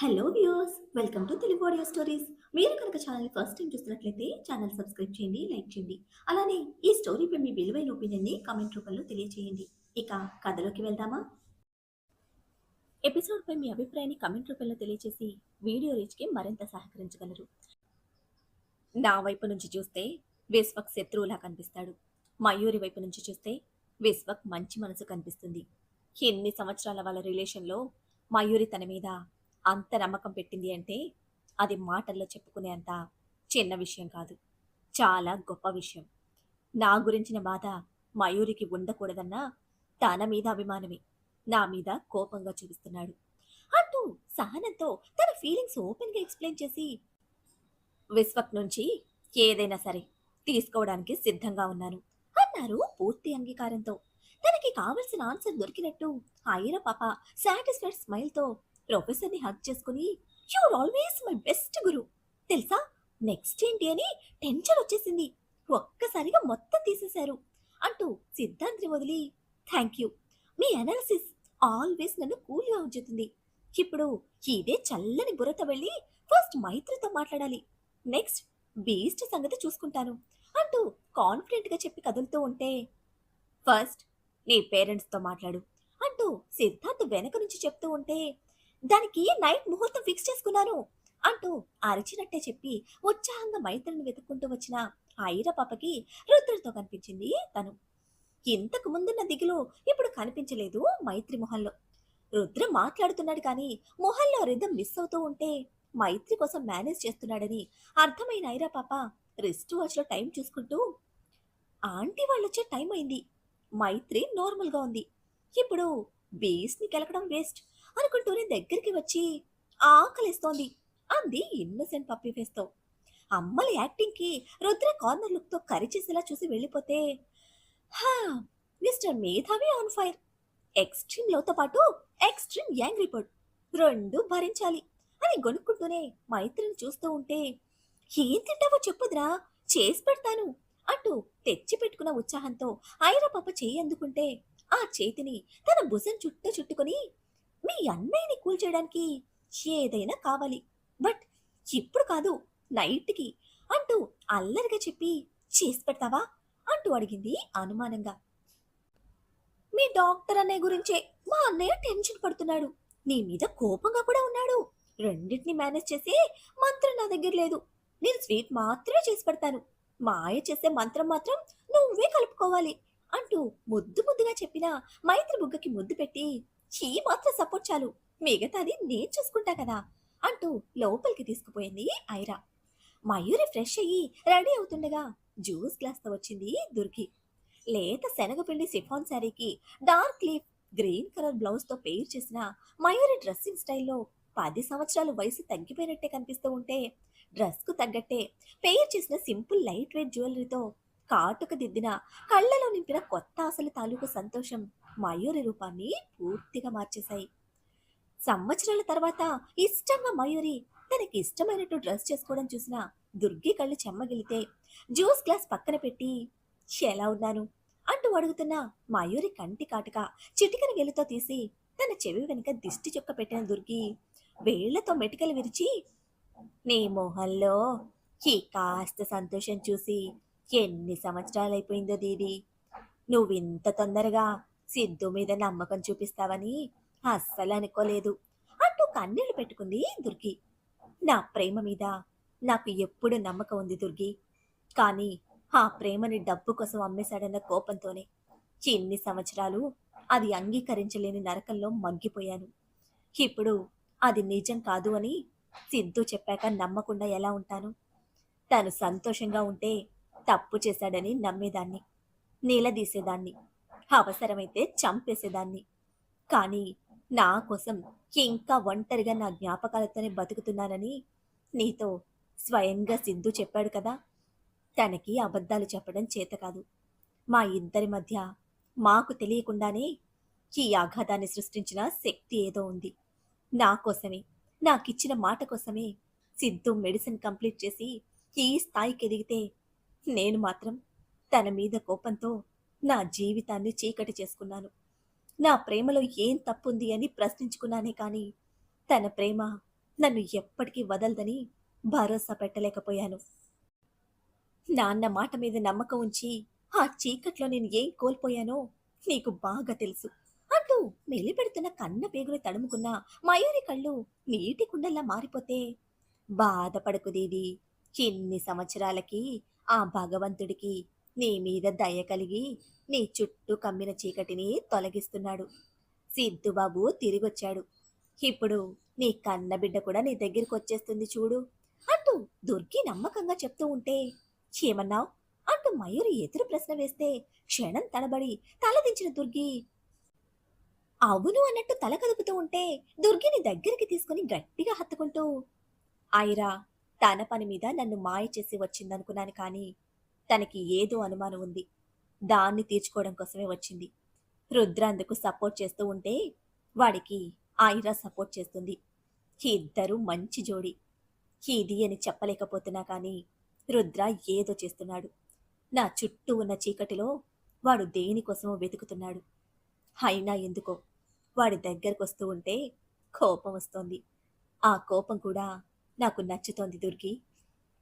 Hello viewers, welcome to Telugu audio stories. మీరు కనుక channel first time చూస్తున్నట్లయితే ఛానల్ సబ్స్క్రైబ్ చేయండి, లైక్ చేయండి. అలానే ఈ స్టోరీపై మీ విలువైన ఒపీనియన్ని కామెంట్ రూపంలో తెలియజేయండి. ఇక కథలోకి వెళ్దామా? ఎపిసోడ్పై మీ అభిప్రాయాన్ని కామెంట్ రూపంలో తెలియజేసి వీడియో రీచ్కి మరింత సహకరించగలరు. నా వైపు నుంచి చూస్తే విశ్వక్ శత్రువులా కనిపిస్తాడు. మయూరి వైపు నుంచి చూస్తే విశ్వక్ మంచి మనసు కనిపిస్తుంది. ఎన్ని సంవత్సరాల వాళ్ళ రిలేషన్లో మయూరి తన మీద అంత నమ్మకం పెట్టింది అంటే అది మాటల్లో చెప్పుకునే అంత చిన్న విషయం కాదు. చాలా గొప్ప విషయం. నా గురించిన బాధ మయూరికి ఉండకూడదన్నా తన మీద అభిమానమే నా మీద కోపంగా చూపిస్తున్నాడు అంటూ సహనంతో తన ఫీలింగ్స్ ఓపెన్గా ఎక్స్ప్లెయిన్ చేసి విశ్వక్ నుంచి ఏదైనా సరే తీసుకోవడానికి సిద్ధంగా ఉన్నాను అన్నారు పూర్తి అంగీకారంతో. తనకి కావలసిన ఆన్సర్ దొరికినట్టు ఐరా పాప సాటిస్ఫైడ్ స్మైల్తో ప్రొఫెసర్ని హగ్ చేసుకుని యూర్ ఆల్వేస్ మై బెస్ట్ గురు, తెలుసా నెక్స్ట్ ఏంటి అని టెన్షన్ వచ్చేసింది, ఒక్కసారిగా మొత్తం తీసేశారు అంటూ సిద్ధాంత్ని వదిలి thank you, me analysis always నన్ను కూల్గా ఉంచుతుంది. ఇప్పుడు ఇదే చల్లని బుర్రతో వెళ్ళి ఫస్ట్ మైత్రితో మాట్లాడాలి, నెక్స్ట్ బీస్ట్ సంగతి చూసుకుంటాను అంటూ కాన్ఫిడెంట్గా చెప్పి కదులుతూ ఉంటే ఫస్ట్ నీ పేరెంట్స్తో మాట్లాడు అంటూ సిద్ధార్థ్ వెనక నుంచి చెప్తూ ఉంటే దానికి నైట్ ముహూర్తం ఫిక్స్ చేసుకున్నాను అంటూ అరిచినట్టే చెప్పి ఉత్సాహంగా మైత్రిని వెతుక్కుంటూ వచ్చిన ఐరా పాపకి రుద్రతో కనిపించింది తను. ఇంతకు ముందున్న దిగులు ఇప్పుడు కనిపించలేదు మైత్రి మొహంలో. రుద్ర మాట్లాడుతున్నాడు కానీ మొహంలో రిధం మిస్ అవుతూ ఉంటే మైత్రి కోసం మేనేజ్ చేస్తున్నాడని అర్థమైన ఐరా పాప రిస్ట్ వాచ్లో టైం చూసుకుంటూ ఆంటీ వాళ్ళొచ్చే టైం అయింది, మైత్రి నార్మల్గా ఉంది, ఇప్పుడు బేస్ని కెలకడం వేస్ట్ అనుకుంటూనే దగ్గరికి వచ్చి ఆకలిస్తోంది అంది ఇన్నోసెంట్ పప్పి ఫేస్తో. అమ్మల యాక్టింగ్కి రుద్ర కార్నర్ లుక్తో కరిచేసేలా చూసి వెళ్ళిపోతే హా, మిస్టర్ మేధావి ఆన్ ఫైర్, ఎక్స్ట్రీమ్ లోతో పాటు ఎక్స్ట్రీమ్ యాంగ్రీ బర్డ్ రెండు భరించాలి అని గొనుక్కుంటూనే మైత్రిని చూస్తూ ఉంటే ఏం తింటావో చెప్పుదురా, చేసి పెడతాను అంటూ తెచ్చి పెట్టుకున్న ఉత్సాహంతో ఐరా పాప చేయి అందుకుంటే ఆ చేతిని తన భుజం చుట్టూ చుట్టుకొని మీ అన్నయ్యని కూల్ చేయడానికి ఏదైనా కావాలి, బట్ ఇప్పుడు కాదు నైట్కి అంటూ అల్లరిగా చెప్పి చేసి పెడతావా అంటూ అడిగింది అనుమానంగా. మీ డాక్టర్ అన్నయ్య గురించే మా అన్నయ్య టెన్షన్ పడుతున్నాడు, నీ మీద కోపంగా కూడా ఉన్నాడు, రెండింటిని మేనేజ్ చేసే మంత్రం నా దగ్గర లేదు, నేను స్వీట్ మాత్రమే చేసి పెడతాను, మాయ చేసే మంత్రం మాత్రం నువ్వే కలుపుకోవాలి అంటూ ముద్దు ముద్దుగా చెప్పిన మైత్రి బుగ్గకి ముద్దు పెట్టి ఈ మాత్రం సపోర్ట్ చాలు, మిగతాది నేను చూసుకుంటా కదా అంటూ లోపలికి తీసుకుపోయింది ఐరా. మయూరి ఫ్రెష్ అయ్యి రెడీ అవుతుండగా జ్యూస్ గ్లాస్తో వచ్చింది దుర్గి. లేత శనగపిండి సిఫాన్ శారీకి డార్క్ లీఫ్ గ్రీన్ కలర్ బ్లౌజ్తో పెయిర్ చేసిన మయూరి డ్రెస్సింగ్ స్టైల్లో 10 సంవత్సరాలు వయసు తగ్గిపోయినట్టే కనిపిస్తూ ఉంటే డ్రెస్కు తగ్గట్టే పెయిర్ చేసిన సింపుల్ లైట్ వెయిట్ జ్యువెలరీతో కాటుక దిద్దిన కళ్ళలో నింపిన కొత్త ఆశల తాలూకు సంతోషం మయూరి రూపాన్ని పూర్తిగా మార్చేశాయి. సంవత్సరాల తర్వాత ఇష్టంగా మయూరి తనకి ఇష్టమైనట్టు డ్రెస్ చేసుకోవడం చూసిన దుర్గి కళ్ళు చెమ్మగిలితే జ్యూస్ గ్లాస్ పక్కన పెట్టి ఎలా ఉన్నాను అంటూ అడుగుతున్న మయూరి కంటి కాటుక చిటికన గెలుతో తీసి తన చెవి వెనుక దిష్టి చుక్క పెట్టిన దుర్గి వేళ్లతో మెటికలు విరిచి నీ మొహంలో ఈ కాస్త సంతోషం చూసి ఎన్ని సంవత్సరాలైపోయిందో దీది, నువ్వింత తొందరగా సిద్ధు మీద నమ్మకం చూపిస్తావని అస్సలు అనుకోలేదు అంటూ కన్నీళ్లు పెట్టుకుంది దుర్గి. నా ప్రేమ మీద నాకు ఎప్పుడు నమ్మకం ఉంది దుర్గి, కానీ ఆ ప్రేమని డబ్బు కోసం అమ్మేశాడన్న కోపంతోనే ఇన్ని సంవత్సరాలు అది అంగీకరించలేని నరకంలో మగ్గిపోయాను. ఇప్పుడు అది నిజం కాదు అని సిద్ధు చెప్పాక నమ్మకుండా ఎలా ఉంటాను? తను సంతోషంగా ఉంటే తప్పు చేశాడని నమ్మేదాన్ని, నిలదీసేదాన్ని, అవసరమైతే చంపేసేదాన్ని. కానీ నా కోసం ఇంకా ఒంటరిగా నా జ్ఞాపకాలతోనే బతుకుతున్నానని నీతో స్వయంగా సిద్ధు చెప్పాడు కదా. తనకి అబద్ధాలు చెప్పడం చేత కాదు. మా ఇద్దరి మధ్య మాకు తెలియకుండానే ఈ ఆఘాతాన్ని సృష్టించిన శక్తి ఏదో ఉంది. నా కోసమే, నాకిచ్చిన మాట కోసమే సిద్ధు మెడిసిన్ కంప్లీట్ చేసి ఈ స్థాయికి ఎదిగితే నేను మాత్రం తన మీద కోపంతో నా జీవితాన్ని చీకటి చేసుకున్నాను. నా ప్రేమలో ఏం తప్పుంది అని ప్రశ్నించుకున్నానే కానీ తన ప్రేమ నన్ను ఎప్పటికీ వదలదని భరోసా పెట్టలేకపోయాను. నాన్న మాట మీద నమ్మకం ఉంచి ఆ చీకట్లో నేను ఏం కోల్పోయానో నీకు బాగా తెలుసు అంటూ మెలిపెడుతున్న కన్న పేగులు తడుముకున్న మయూరి కళ్ళు నీటి కుండల్లా మారిపోతే, బాధపడకు దీది, ఇన్ని సంవత్సరాలకి ఆ భగవంతుడికి నీ మీద దయ కలిగి నీ చుట్టూ కమ్మిన చీకటిని తొలగిస్తున్నాడు. సిద్ధుబాబు తిరిగొచ్చాడు. ఇప్పుడు నీ కన్నబిడ్డ కూడా నీ దగ్గరికి వచ్చేస్తుంది చూడు అంటూ దుర్గి నమ్మకంగా చెప్తూ ఉంటే, ఏమన్నావ్ అంటూ మయూరి ఎదురు ప్రశ్న వేస్తే క్షణం తడబడి తలదించిన దుర్గి అవును అన్నట్టు తల కదుపుతూ ఉంటే, దుర్గిని దగ్గరికి తీసుకుని గట్టిగా హత్తుకుంటూ, ఐరా తన పని మీద నన్ను మాయ చేసి వచ్చిందనుకున్నాను, కానీ తనకి ఏదో అనుమానం ఉంది. దాన్ని తీర్చుకోవడం కోసమే వచ్చింది. రుద్ర అందుకు సపోర్ట్ చేస్తూ ఉంటే వాడికి ఐరా సపోర్ట్ చేస్తుంది. ఇద్దరు మంచి జోడి. ఇది అని చెప్పలేకపోతున్నా కానీ రుద్ర ఏదో చేస్తున్నాడు. నా చుట్టూ ఉన్న చీకటిలో వాడు దేనికోసమో వెతుకుతున్నాడు. అయినా ఎందుకో వాడి దగ్గరకొస్తూ ఉంటే కోపం వస్తోంది. ఆ కోపం కూడా నాకు నచ్చుతోంది దుర్గి.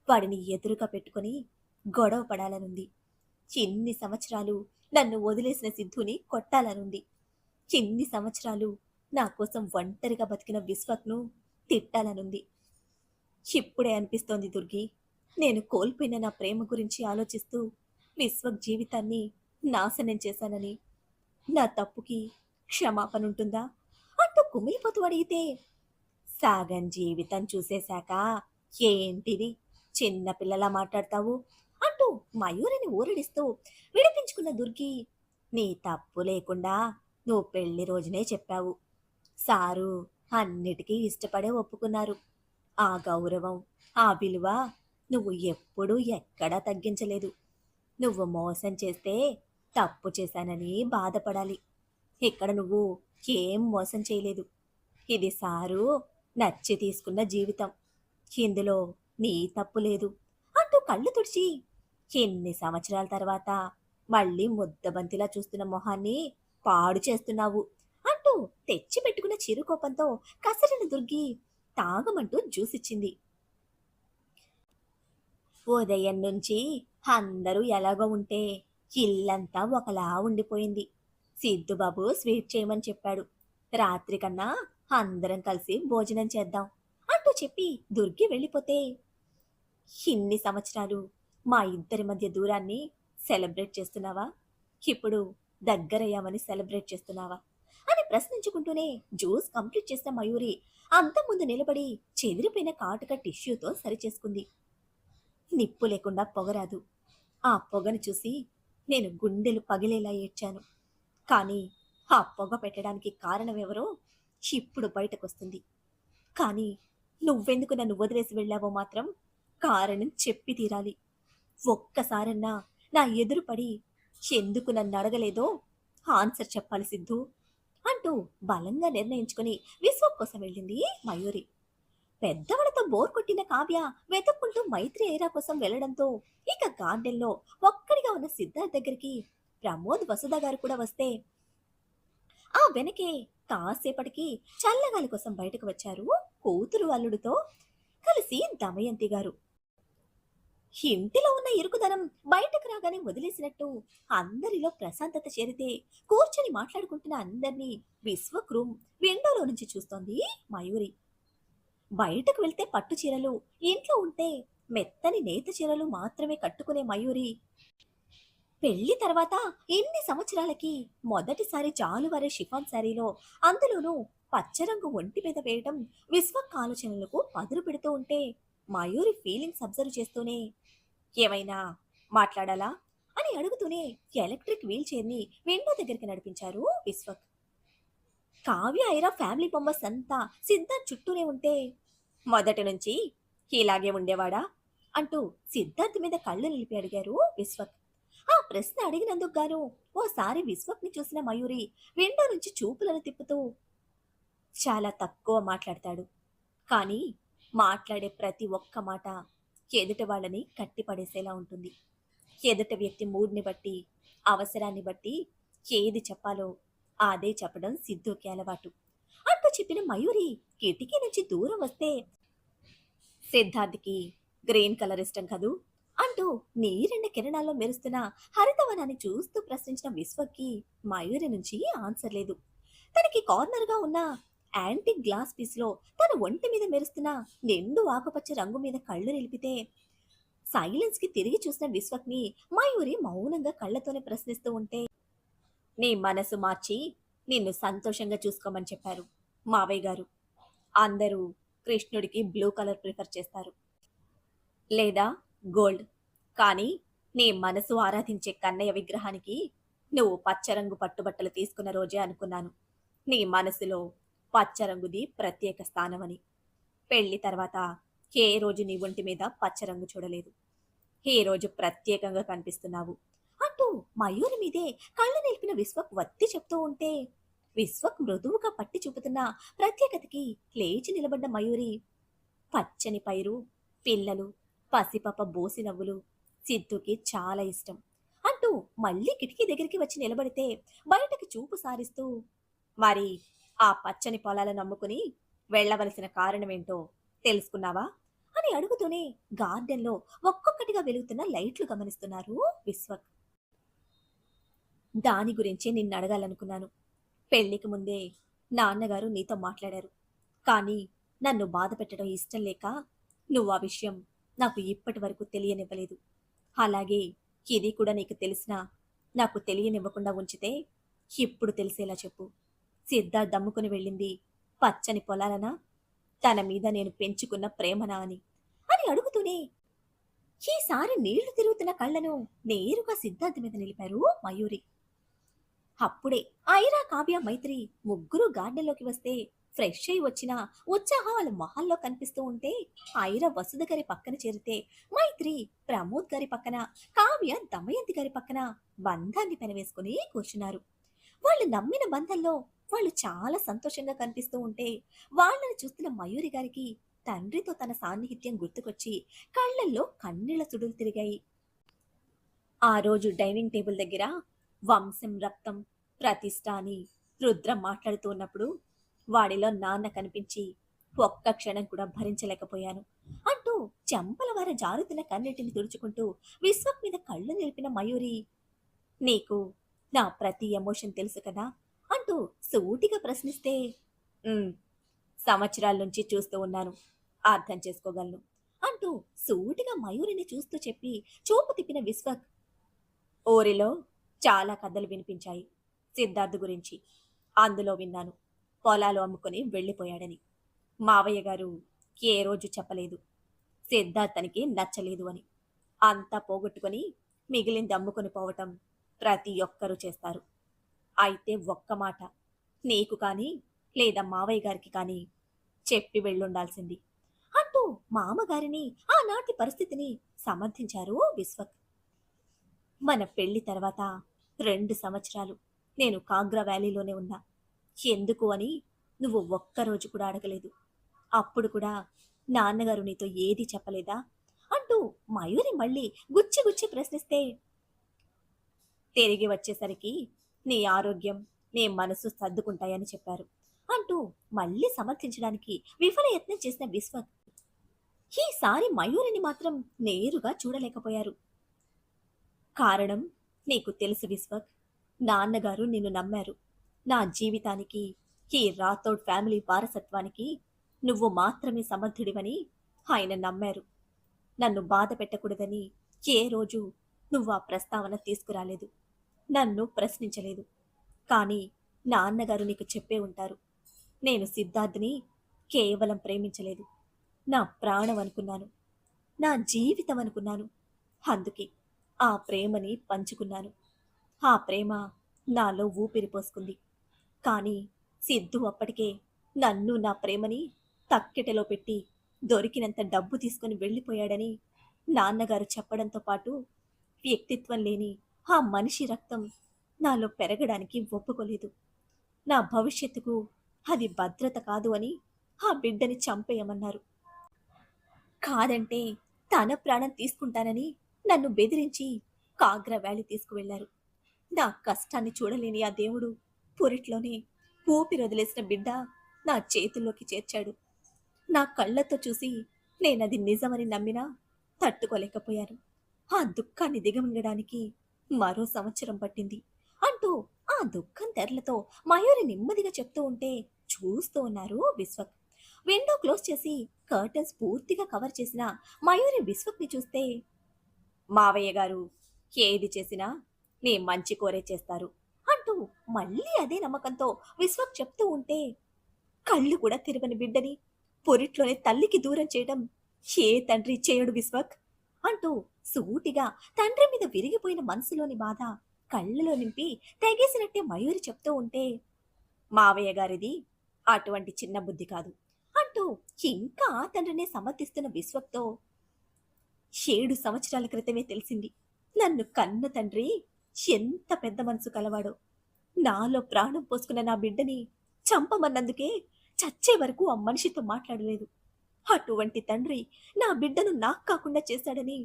వాడిని ఎదురుగా పెట్టుకొని గొడవ పడాలనుంది. ఇన్ని సంవత్సరాలు నన్ను వదిలేసిన సిద్ధుని కొట్టాలనుంది. ఇన్ని సంవత్సరాలు నా కోసం ఒంటరిగా బతికిన విశ్వక్ను తిట్టాలనుంది. ఇప్పుడే అనిపిస్తోంది దుర్గి, నేను కోల్పోయిన నా ప్రేమ గురించి ఆలోచిస్తూ విశ్వక్ జీవితాన్ని నాశనం చేశానని. నా తప్పుకి క్షమాపణ ఉంటుందా అంటూ కుమిలిపోతూ అడిగితే, సాగం జీవితం చూసేశాక ఏంటిది చిన్నపిల్లలా మాట్లాడతావు అంటూ మయూరిని ఊరడిస్తూ విడిపించుకున్న దుర్గి, నీ తప్పు లేకుండా నువ్వు పెళ్లి రోజునే చెప్పావు. సారు అన్నిటికీ ఇష్టపడే ఒప్పుకున్నారు. ఆ గౌరవం, ఆ విలువ నువ్వు ఎప్పుడూ ఎక్కడా తగ్గించలేదు. నువ్వు మోసం చేస్తే తప్పు చేశానని బాధపడాలి. ఇక్కడ నువ్వు ఏం మోసం చేయలేదు. ఇది సారు నచ్చి తీసుకున్న జీవితం. ఇందులో నీ తప్పు లేదు అంటూ కళ్ళు తుడిచి, ఎన్ని సంవత్సరాల తర్వాత మళ్ళీ ముద్దబంతిలా చూస్తున్న మొహాన్ని పాడు చేస్తున్నావు అంటూ తెచ్చి పెట్టుకున్న చిరుకోపంతో కసరిన దుర్గి తాగమంటూ జ్యూస్ ఇచ్చింది. ఉదయం నుంచి అందరూ ఎలాగో ఉంటే ఇల్లంతా ఒకలా ఉండిపోయింది. సిద్ధుబాబు స్వీట్ చేయమని చెప్పాడు. రాత్రి కన్నా అందరం కలిసి భోజనం చేద్దాం అంటూ చెప్పి దుర్గి వెళ్ళిపోతే, ఇన్ని సంవత్సరాలు మా ఇద్దరి మధ్య దూరాన్ని సెలబ్రేట్ చేస్తున్నావా, ఇప్పుడు దగ్గరయ్యామని సెలబ్రేట్ చేస్తున్నావా అని ప్రశ్నించుకుంటూనే జ్యూస్ కంప్లీట్ చేసిన మయూరి అంతం ముందు నిలబడి చెదిరిపోయిన కాటుక టిష్యూతో సరిచేసుకుంది. నిప్పు లేకుండా పొగరాదు. ఆ పొగను చూసి నేను గుండెలు పగిలేలా ఏడ్చాను. కానీ ఆ పొగ పెట్టడానికి కారణమెవరో ఇప్పుడు బయటకొస్తుంది. కానీ నువ్వెందుకు నన్ను వదిలేసి వెళ్ళావో మాత్రం కారణం చెప్పి తీరాలి. ఒక్కసారన్నా నా ఎదురుపడి ఎందుకు నన్ను అడగలేదో ఆన్సర్ చెప్పాలి సిద్ధు అంటూ బలంగా నిర్ణయించుకుని విశ్వం కోసం వెళ్ళింది మయూరి. పెద్దవాళ్ళతో బోర్ కొట్టిన కావ్య వెతుక్కుంటూ మైత్రి ఐరా కోసం వెళ్లడంతో ఇక గార్డెన్లో ఒక్కడిగా ఉన్న సిద్ధార్థ్ దగ్గరికి ప్రమోద్ వసుధ గారు కూడా వస్తే, ఆ వెనకే కాసేపటికి చల్లగాలి కోసం బయటకు వచ్చారు కూతురు అల్లుడితో కలిసి దమయంతి గారు. ఇంటిలో ఉన్న ఇరుకుదనం బయటకు రాగానే వదిలేసినట్టు అందరిలో ప్రశాంతత చేరితే కూర్చొని మాట్లాడుకుంటున్న అందర్నీ విశ్వక్ రూమ్ విండోలో నుంచి చూస్తోంది మయూరి. బయటకు వెళ్తే పట్టు చీరలు, ఇంట్లో ఉంటే మెత్తని నేత చీరలు మాత్రమే కట్టుకునే మయూరి పెళ్లి తర్వాత ఎన్ని సంవత్సరాలకి మొదటిసారి జాలువారే షిఫాన్ శారీలో, అందులోనూ పచ్చరంగు ఒంటి మీద వేయడం విశ్వక్ ఆలోచనలకు పదురు పెడుతూ ఉంటే మయూరి ఫీలింగ్స్ అబ్జర్వ్ చేస్తూనే, ఏమైనా మాట్లాడాలా అని అడుగుతూనే ఎలక్ట్రిక్ వీల్ చైర్ని విండో దగ్గరికి నడిపించారు విశ్వక్. కావ్య ఐరా ఫ్యామిలీ మెంబర్స్ అంతా సిద్ధార్థ్ చుట్టూనే ఉంటే, మొదటి నుంచి ఇలాగే ఉండేవాడా అంటూ సిద్ధార్థ్ మీద కళ్ళు నిలిపి అడిగారు విశ్వక్. ఆ ప్రశ్న అడిగినందుకు గాను ఓసారి విశ్వక్ ని చూసిన మయూరి విండో నుంచి చూపులను తిప్పుతూ, చాలా తక్కువ మాట్లాడతాడు, కానీ మాట్లాడే ప్రతి ఒక్క మాట ఎదుటి వాళ్ళని కట్టిపడేసేలా ఉంటుంది. ఎదుటి వ్యక్తి మూడ్ని బట్టి, అవసరాన్ని బట్టి ఏది చెప్పాలో అదే చెప్పడం సిద్ధుకి అలవాటు అంటూ చెప్పిన మయూరి కిటికీ నుంచి దూరం వస్తే, సిద్ధార్థ్‌కి గ్రీన్ కలర్ ఇష్టం కదూ! అంటూ నీరెండ కిరణాల్లో మెరుస్తున్న హరితవనాన్ని చూస్తూ ప్రశ్నించిన విశ్వక్‌కి మయూరి నుంచి ఆన్సర్ లేదు. తనకి కార్నర్‌గా ఉన్న యాంటిక్ గ్లాస్ పీస్‌లో తన ఒంటి మీద మెరుస్తున్న నిండు ఆకుపచ్చ రంగు మీద కళ్ళు నిలిపితే, సైలెన్స్‌కి తిరిగి చూసిన విశ్వక్‌ని మయూరి మౌనంగా కళ్ళతోనే ప్రశ్నిస్తూ ఉంటే, నీ మనసు మార్చి నిన్ను సంతోషంగా చూసుకోమని చెప్పారు మావయ్య గారు. అందరూ కృష్ణుడికి బ్లూ కలర్ ప్రిఫర్ చేస్తారు. లేదా గోల్డ్. కానీ నీ మనసు ఆరాధించే కన్నయ్య విగ్రహానికి నువ్వు పచ్చరంగు పట్టుబట్టలు తీసుకున్న రోజే అనుకున్నాను. నీ మనసులో పచ్చరంగుది ప్రత్యేక స్థానమని. పెళ్లి తర్వాత ఏ రోజు నీ ఒంటి మీద పచ్చరంగు చూడలేదు. ఈ రోజు ప్రత్యేకంగా కనిపిస్తున్నావు అంటూ మయూరి మీదే కళ్ళు నిలిపిన విశ్వక్ వత్తి చెప్తూ ఉంటే, విశ్వక్ మృదువుగా పట్టి చూపుతున్న ప్రత్యేకతకి లేచి నిలబడ్డ మయూరి, పచ్చని పైరు, పిల్లలు, పసిపాప బోసి నవ్వులు సిద్ధుకి చాలా ఇష్టం అంటూ మళ్ళీ కిటికీ దగ్గరికి వచ్చి నిలబడితే బయటకి చూపు సారిస్తూ, మరి ఆ పచ్చని పొలాలను నమ్ముకుని వెళ్ళవలసిన కారణమేంటో తెలుసుకున్నావా అని అడుగుతూనే గార్డెన్లో ఒక్కొక్కటిగా వెలుగుతున్న లైట్లు గమనిస్తున్నారు విశ్వక్. దాని గురించే నిన్ను అడగాలనుకున్నాను. పెళ్లికి ముందే నాన్నగారు నీతో మాట్లాడారు. కానీ నన్ను బాధ పెట్టడం ఇష్టం లేక నువ్వు ఆ విషయం నాకు ఇప్పటి వరకు తెలియనివ్వలేదు. అలాగే ఇది కూడా నీకు తెలిసినా నాకు తెలియనివ్వకుండా ఉంచితే ఇప్పుడు తెలిసేలా చెప్పు. సిద్ధార్థ్ దమ్ముకుని వెళ్ళింది పచ్చని పొలాలనా, తన మీద నేను పెంచుకున్న ప్రేమనా అని అని అడుగుతూనే ఈసారి నీళ్లు తిరుగుతున్న కళ్ళను నేరుగా సిద్ధార్థ్ మీద నిలిపారు మయూరి. అప్పుడే ఐరా, కావ్య, మైత్రి ముగ్గురు గార్డెన్లోకి వస్తే ఫ్రెష్ అయి వచ్చిన ఉత్సాహం వాళ్ళ మొహాల్లో కనిపిస్తూ ఉంటే, ఐరా వసుధ గారి పక్కన చేరితే మైత్రి ప్రమోద్ గారి పక్కన, కావ్య దమయంతి గారి పక్కన బంధాన్ని పెనవేసుకుని కూర్చున్నారు. వాళ్ళు నమ్మిన బంధంలో వాళ్ళు చాలా సంతోషంగా కనిపిస్తూ ఉంటే, వాళ్ళని చూస్తున్న మయూరి గారికి తండ్రితో తన సాన్నిహిత్యం గుర్తుకొచ్చి కళ్ళల్లో కన్నీళ్ల సుడులు తిరిగాయి. ఆ రోజు డైనింగ్ టేబుల్ దగ్గర వంశం, రక్తం, ప్రతిష్ట అని రుద్రం మాట్లాడుతూ ఉన్నప్పుడు వాడిలో నాన్న కనిపించి ఒక్క క్షణం కూడా భరించలేకపోయాను అంటూ చెంపల వార జారుతున్న కన్నీటిని తుడుచుకుంటూ విశ్వక్ మీద కళ్ళు నిలిపిన మయూరి, నీకు నా ప్రతి ఎమోషన్ తెలుసు కదా అంటూ సూటిగా ప్రశ్నిస్తే, "ఉమ్, సంవత్సరాల నుంచి చూస్తూ ఉన్నాను, అర్థం చేసుకోగలను" అంటూ సూటిగా మయూరిని చూస్తూ చెప్పి చూపు తిప్పిన విశ్వక్, ఊరిలో చాలా కథలు వినిపించాయి సిద్ధార్థ్ గురించి. అందులో విన్నాను పొలాలు అమ్ముకుని వెళ్ళిపోయాడని. మావయ్య గారు ఏ రోజు చెప్పలేదు సిద్ధార్థ్ తనకి నచ్చలేదు అని. అంతా పోగొట్టుకొని మిగిలింది అమ్ముకొని పోవటం ప్రతి ఒక్కరూ చేస్తారు. అయితే ఒక్క మాట నీకు కానీ లేదా మావయ్య గారికి కానీ చెప్పి వెళ్ళుండాల్సింది అంటూ మామగారిని ఆనాటి పరిస్థితిని సమర్థించారు విశ్వక్. మన పెళ్లి తర్వాత 2 సంవత్సరాలు నేను కాగ్రా వ్యాలీలోనే ఉన్నా. ఎందుకు అని నువ్వు ఒక్కరోజు కూడా అడగలేదు. అప్పుడు కూడా నాన్నగారు నీతో ఏదీ చెప్పలేదా అంటూ మయూరి మళ్ళీ గుచ్చి గుచ్చి ప్రశ్నిస్తే, తిరిగి వచ్చేసరికి నీ ఆరోగ్యం, నీ మనసు సర్దుకుంటాయని చెప్పారు అంటూ మళ్ళీ సమర్థించడానికి విఫల యత్నం చేసిన విశ్వక్ ఈసారి మయూరిని మాత్రం నేరుగా చూడలేకపోయారు. కారణం నీకు తెలుసు విశ్వక్, నాన్నగారు నిన్ను నమ్మారు. నా జీవితానికి, ఈ రాథోడ్ ఫ్యామిలీ వారసత్వానికి నువ్వు మాత్రమే సమర్థుడివని ఆయన నమ్మారు. నన్ను బాధ పెట్టకూడదని ఏ రోజు నువ్వు ఆ ప్రస్తావన తీసుకురాలేదు, నన్ను ప్రశ్నించలేదు. కానీ నాన్నగారు నీకు చెప్పే ఉంటారు, నేను సిద్ధార్థ్ని కేవలం ప్రేమించలేదు, నా ప్రాణం అనుకున్నాను, నా జీవితం అనుకున్నాను. అందుకే ఆ ప్రేమని పంచుకున్నాను. ఆ ప్రేమ నాలో ఊపిరి పోసుకుంది. కానీ సిద్ధు అప్పటికే నన్ను, నా ప్రేమని తక్కెటలో పెట్టి దొరికినంత డబ్బు తీసుకుని వెళ్ళిపోయాడని నాన్నగారు చెప్పడంతో పాటు వ్యక్తిత్వం లేని ఆ మనిషి రక్తం నాలో పెరగడానికి ఒప్పుకోలేదు. నా భవిష్యత్తుకు అది భద్రత కాదు అని ఆ బిడ్డని చంపేయమన్నారు. కాదంటే తన ప్రాణం తీసుకుంటానని నన్ను బెదిరించి కాగ్రా వ్యాలీ తీసుకువెళ్లారు. నా కష్టాన్ని చూడలేని ఆ దేవుడు పురిట్లోనే ఊపిరి వదిలేసిన బిడ్డ నా చేతుల్లోకి చేర్చాడు. నా కళ్ళతో చూసి నేనది నిజమని నమ్మినా తట్టుకోలేకపోయాను. ఆ దుఃఖాన్ని దిగమింగడానికి మరో సంవత్సరం పట్టింది అంటూ ఆ దుఃఖం తెరలతో మయూరి నెమ్మదిగా చెప్తూ ఉంటే చూస్తూ ఉన్నారు విశ్వక్. విండో క్లోజ్ చేసి కర్టన్స్ పూర్తిగా కవర్ చేసిన మయూరి విశ్వక్ని చూస్తే, మావయ్య గారు ఏది చేసినా నీ మంచి కోరే చేస్తారు అంటూ మళ్ళీ అదే నమ్మకంతో విశ్వక్ చెప్తూ ఉంటే, కళ్ళు కూడా తెరవని బిడ్డని పొరిట్లోనే తల్లికి దూరం చేయడం ఏ తండ్రి చేయడు విశ్వక్ అంటూ సూటిగా తండ్రి మీద విరిగిపోయిన మనసులోని బాధ కళ్ళలో నింపి తెగేసినట్టే మయూరి చెప్తూ ఉంటే, మావయ్య గారిది అటువంటి చిన్న బుద్ధి కాదు అంటూ ఇంకా ఆ తండ్రినే సమర్థిస్తున్న విశ్వక్తో, 7 సంవత్సరాల క్రితమే తెలిసింది నన్ను కన్న తండ్రి ఎంత పెద్ద మనసు కలవాడో. నాలో ప్రాణం పోసుకున్న నా బిడ్డని చంపమన్నందుకే చచ్చే వరకు ఆ మనిషితో మాట్లాడలేదు. అటువంటి తండ్రి నా బిడ్డను నాకు కాకుండా చేశాడని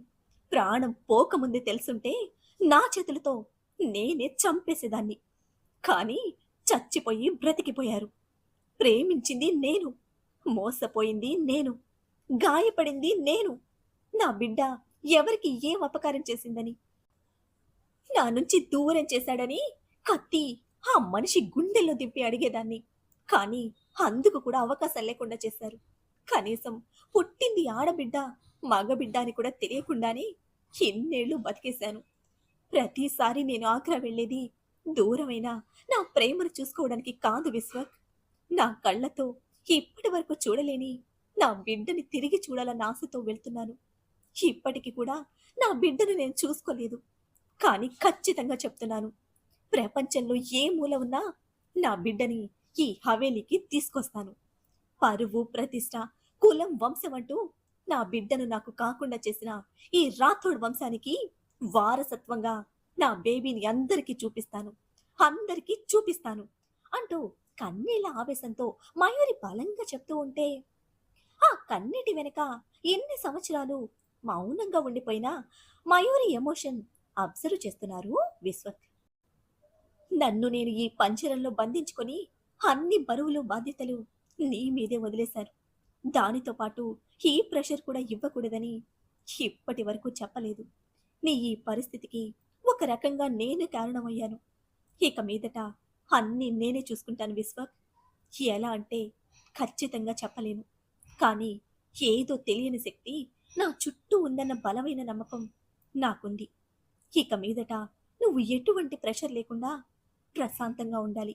ప్రాణం పోకముందే తెలుసుంటే నా చేతులతో నేనే చంపేసేదాన్ని. కానీ చచ్చిపోయి బ్రతికిపోయారు. ప్రేమించింది నేను, మోసపోయింది నేను, గాయపడింది నేను. నా బిడ్డ ఎవరికి ఏం అపకారం చేసిందని, నా నుంచి దూరం చేశాడని కత్తి ఆ మనిషి గుండెల్లో దింపి అడిగేదాన్ని. కానీ అందుకు కూడా అవకాశం లేకుండా చేశారు. కనీసం పుట్టింది ఆడబిడ్డ మగబిడ్డ అని కూడా తెలియకుండానే ఎన్నేళ్లు బతికేశాను. ప్రతిసారి నేను ఆగ్రా వెళ్ళేది దూరమైన నా ప్రేమను చూసుకోవడానికి కాదు విశ్వక్. నా కళ్ళతో ఇప్పటి వరకు చూడలేని నా బిడ్డని తిరిగి చూడాలన్న ఆశతో వెళ్తున్నాను. ఇప్పటికి కూడా నా బిడ్డను నేను చూసుకోలేదు. కానీ ఖచ్చితంగా చెప్తున్నాను, ప్రపంచంలో ఏ మూల ఉన్నా నా బిడ్డని ఈ హవేలీకి తీసుకొస్తాను. పరువు, ప్రతిష్ట, కులం, వంశం అంటూ నా బిడ్డను నాకు కాకుండా చేసిన ఈ రాథోడ్ వంశానికి వారసత్వంగా నా బేబీని అందరికీ చూపిస్తాను అంటూ కన్నీళ్ల ఆవేశంతో మయూరి బలంగా చెప్తూ ఉంటే, ఆ కన్నీటి వెనక ఎన్ని సంవత్సరాలు మౌనంగా ఉండిపోయినా మయూరి ఎమోషన్ అబ్జర్వ్ చేస్తున్నారు విశ్వక్. నన్ను నేను ఈ పంజరంలో బంధించుకొని అన్ని బరువులు బాధ్యతలు నీ మీదే వదిలేశాను. దానితో పాటు ఈ ప్రెషర్ కూడా ఇవ్వకూడదని ఇప్పటి వరకు చెప్పలేదు. నీ ఈ పరిస్థితికి ఒక రకంగా నేనే కారణమయ్యాను. ఇక మీదట అన్నీ నేనే చూసుకుంటాను విశ్వక్. ఎలా అంటే ఖచ్చితంగా చెప్పలేను. కానీ ఏదో తెలియని శక్తి నా చుట్టూ ఉందన్న బలమైన నమ్మకం నాకుంది. ఇక మీదట నువ్వు ఎటువంటి ప్రెషర్ లేకుండా ప్రశాంతంగా ఉండాలి.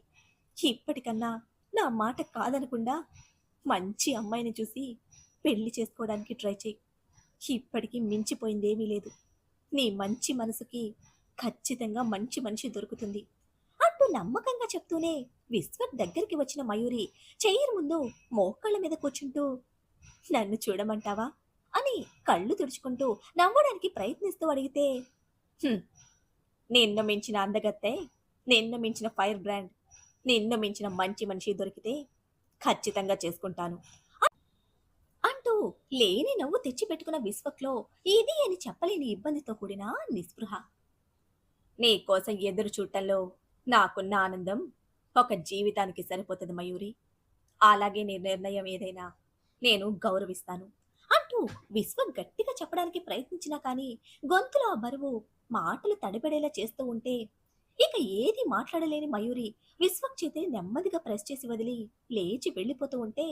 ఇప్పటికన్నా నా మాట కాదనకుండా మంచి అమ్మాయిని చూసి పెళ్లి చేసుకోవడానికి ట్రై చేయి. ఇప్పటికీ మించిపోయిందేమీ లేదు. నీ మంచి మనసుకి ఖచ్చితంగా మంచి మనిషి దొరుకుతుంది అంటూ నమ్మకంగా చెప్తూనే విశ్వక్ దగ్గరికి వచ్చిన మయూరి చైర్ ముందు మోకాళ్ళ మీద కూర్చుంటూ, నన్ను చూడమంటావా అని కళ్ళు తుడుచుకుంటూ నవ్వడానికి ప్రయత్నిస్తూ అడిగితే, "హ్మ్, నిన్ను మించిన అందగత్తె, నిన్ను మించిన ఫైర్ బ్రాండ్, నిన్ను మించిన మంచి మనిషి దొరికితే ఖచ్చితంగా చేసుకుంటాను" అంటూ లేని నవ్వు తెచ్చిపెట్టుకున్న విశ్వక్లో ఇది అని చెప్పలేని ఇబ్బందితో కూడిన నిస్పృహ. నీ కోసం ఎదురు చూడటంలో నాకున్న ఆనందం ఒక జీవితానికి సరిపోతుంది మయూరి. అలాగే నీ నిర్ణయం ఏదైనా నేను గౌరవిస్తాను అంటూ విశ్వక్ గట్టిగా చెప్పడానికి ప్రయత్నించినా కానీ గొంతులో ఆ బరువు మాటలు తడిపడేలా చేస్తూ ఉంటే ఇక ఏది మాట్లాడలేని మయూరి విశ్వక్ చేతిని నెమ్మదిగా ప్రెస్ చేసి వదిలి లేచి వెళ్ళిపోతూ ఉంటే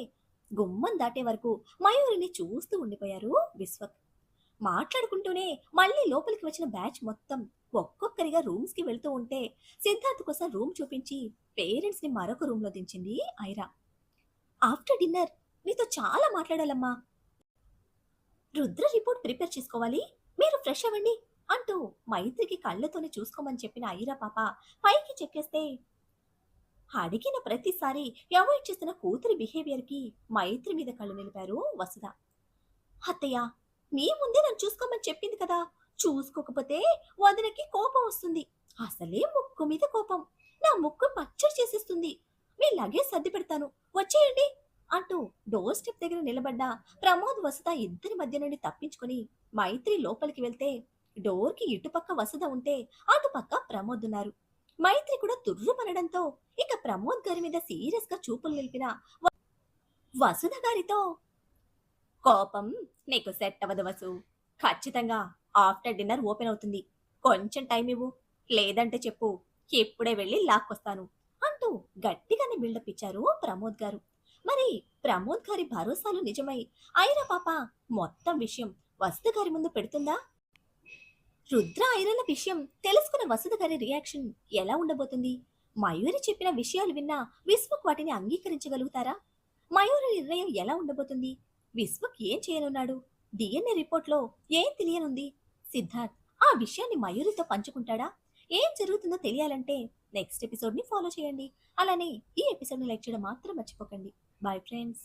గుమ్మం దాటే వరకు మయూరిని చూస్తూ ఉండిపోయారు విశ్వక్. మాట్లాడుకుంటూనే మళ్ళీ లోపలికి వచ్చిన బ్యాచ్ మొత్తం ఒక్కొక్కరిగా రూమ్స్ కి వెళ్తూ ఉంటే సిద్ధార్థ్ కోసం రూమ్ చూపించి పేరెంట్స్ ని మరొక రూమ్ లో దించింది ఐరా. ఆఫ్టర్ డిన్నర్ నీతో చాలా మాట్లాడాలమ్మా, రుద్ర రిపోర్ట్ ప్రిపేర్ చేసుకోవాలి, మీరు ఫ్రెష్ అవ్వండి అంటూ మైత్రికి కళ్ళతోనే చూసుకోమని చెప్పిన ఐరా పాప పైకి చెక్కేస్తే అడిగిన ప్రతిసారి అవాయిడ్ చేస్తున్న కూతురి బిహేవియర్ కి మైత్రి మీద కళ్ళు నిలిపారు వసుధ. అత్తయ్య, మీ ముందే నన్ను చూసుకోమని చెప్పింది కదా, చూసుకోకపోతే వదినకి కోపం వస్తుంది. అసలే ముక్కు మీద కోపం, నా ముక్కు పచ్చడి చేసేస్తుంది. మీ లగేజ్ సర్ది పెడతాను, వచ్చేయండి అంటూ డోర్ స్టెప్ దగ్గర నిలబడ్డ ప్రమోద్ వసుధ ఇద్దరి మధ్య నుండి తప్పించుకొని మైత్రి లోపలికి వెళ్తే డోర్ కి ఇటుపక్క వసుధ ఉంటే అటుపక్క ప్రమోద్ ఉన్నారు. మైత్రి కూడా తుర్రుమనడంతో ఇక ప్రమోద్ గారి మీద సీరియస్ గా చూపులు నిలిపిన వసుధ గారితో కోపం నీకు సెట్ అవ్వదు వసు. ఖచ్చితంగా ఆఫ్టర్ డిన్నర్ ఓపెన్ అవుతుంది. కొంచెం టైం ఇవ్వు. లేదంటే చెప్పు. ఇప్పుడే వెళ్ళి లాక్కొస్తాను అంటూ గట్టిగానే బిల్డప్ ఇచ్చారు ప్రమోద్ గారు. మరి ప్రమోద్ గారి భరోసాలు నిజమై ఐరా పాప మొత్తం విషయం వసుధ గారి ముందు పెడుతుందా? రుద్ర ఐరల విషయం తెలుసుకున్న వసుధ గారి రియాక్షన్ ఎలా ఉండబోతుంది? మయూరి చెప్పిన విషయాలు విన్నా విశ్వక్ వాటిని అంగీకరించగలుగుతారా? మయూరి నిర్ణయం ఎలా ఉండబోతుంది? విశ్వక్ ఏం చేయనున్నాడు? డిఎన్ఏ రిపోర్ట్లో ఏం తెలియనుంది? సిద్ధార్థ్ ఆ విషయాన్ని మయూరితో పంచుకుంటాడా? ఏం జరుగుతుందో తెలియాలంటే నెక్స్ట్ ఎపిసోడ్ ని ఫాలో చేయండి. అలానే ఈ ఎపిసోడ్ ని లైక్ చేయడం మాత్రం మర్చిపోకండి. Bye friends.